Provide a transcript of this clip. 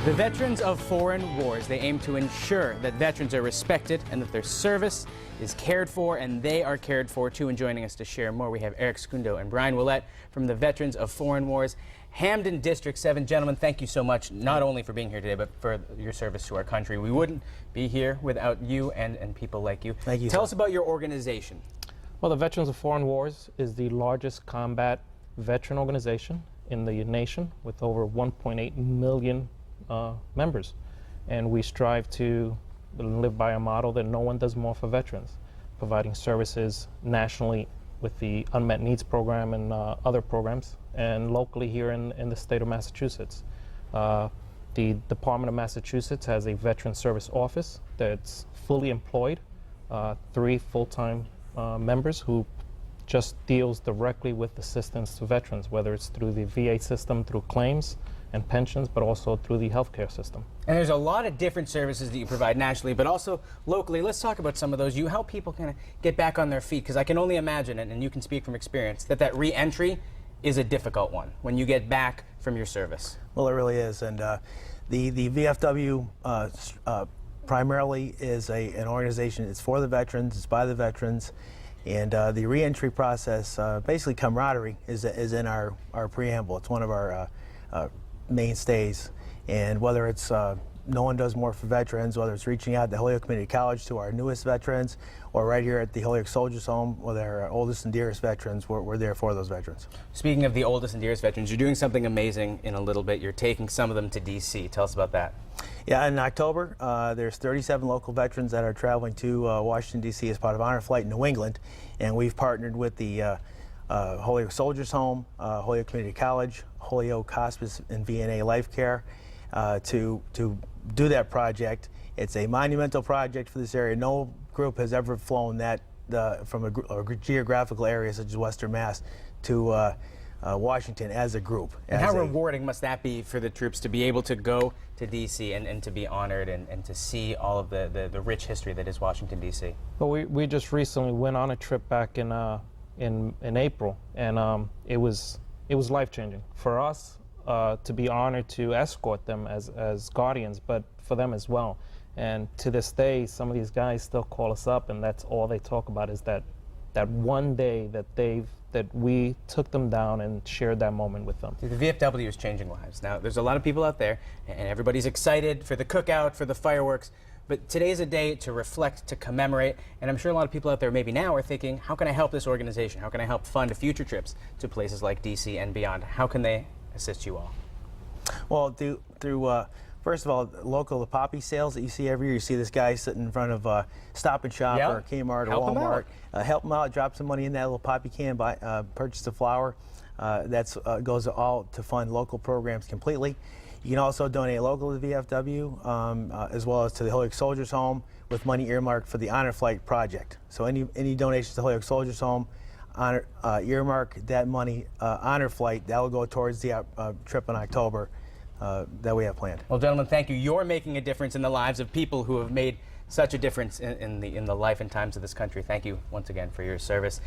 The Veterans of Foreign Wars, they aim to ensure that veterans are respected and that their service is cared for and they are cared for too. And joining us to share more, we have Eric Scundo and Brian Willett from the Veterans of Foreign Wars, Hamden District 7. Gentlemen, thank you so much, not only for being here today, but for your service to our country. We wouldn't be here without you and people like you. Thank you. Tell us about your organization. Well, the Veterans of Foreign Wars is the largest combat veteran organization in the nation with over 1.8 million members, and we strive to live by a model that no one does more for veterans, providing services nationally with the Unmet Needs Program and other programs, and locally here in the state of Massachusetts. The Department of Massachusetts has a Veteran Service Office that's fully employed, 3 full-time members who just deals directly with assistance to veterans, whether it's through the VA system, through claims and pensions, but also through the healthcare system. And there's a lot of different services that you provide nationally, but also locally. Let's talk about some of those. You help people kind of get back on their feet, because I can only imagine, and you can speak from experience, that re-entry is a difficult one when you get back from your service. Well, it really is, and the VFW primarily is an organization. It's for the veterans, it's by the veterans, and the re-entry process, basically camaraderie, is in our preamble. It's one of our mainstays, and whether it's no one does more for veterans, whether it's reaching out to Holyoke Community College to our newest veterans, or right here at the Holyoke Soldiers Home with our oldest and dearest veterans, we're there for those veterans. Speaking of the oldest and dearest veterans, you're doing something amazing in a little bit. You're taking some of them to D.C. Tell us about that. Yeah, in October, there's 37 local veterans that are traveling to Washington, D.C. as part of Honor Flight in New England, and we've partnered with the Holyoke Soldiers Home, Holyoke Community College, Holyoke Hospice and VNA Life Care to do that project. It's a monumental project for this area. No group has ever flown that from a geographical area such as Western Mass to Washington as a group. And how rewarding must that be for the troops to be able to go to D.C. and to be honored and to see all of the rich history that is Washington, D.C.? Well, we just recently went on a trip back in April, and it was life-changing for us to be honored to escort them as guardians, but for them as well. And to this day, some of these guys still call us up, and that's all they talk about is that one day that we took them down and shared that moment with them. The VFW is changing lives. Now, there's a lot of people out there, and everybody's excited for the cookout, for the fireworks, but today is a day to reflect, to commemorate, and I'm sure a lot of people out there maybe now are thinking, how can I help this organization? How can I help fund future trips to places like D.C. and beyond? How can they assist you all? Well, through first of all, local poppy sales that you see every year. You see this guy sitting in front of Stop and Shop or Kmart or Walmart. Help him out, drop some money in that little poppy can, purchase the flour. That goes all to fund local programs completely. You can also donate local to the VFW as well as to the Holyoke Soldiers Home with money earmarked for the Honor Flight project. So any donations to Holyoke Soldiers Home, earmark that money, Honor Flight, that will go towards the trip in October that we have planned. Well, gentlemen, thank you. You're making a difference in the lives of people who have made such a difference in the life and times of this country. Thank you once again for your service.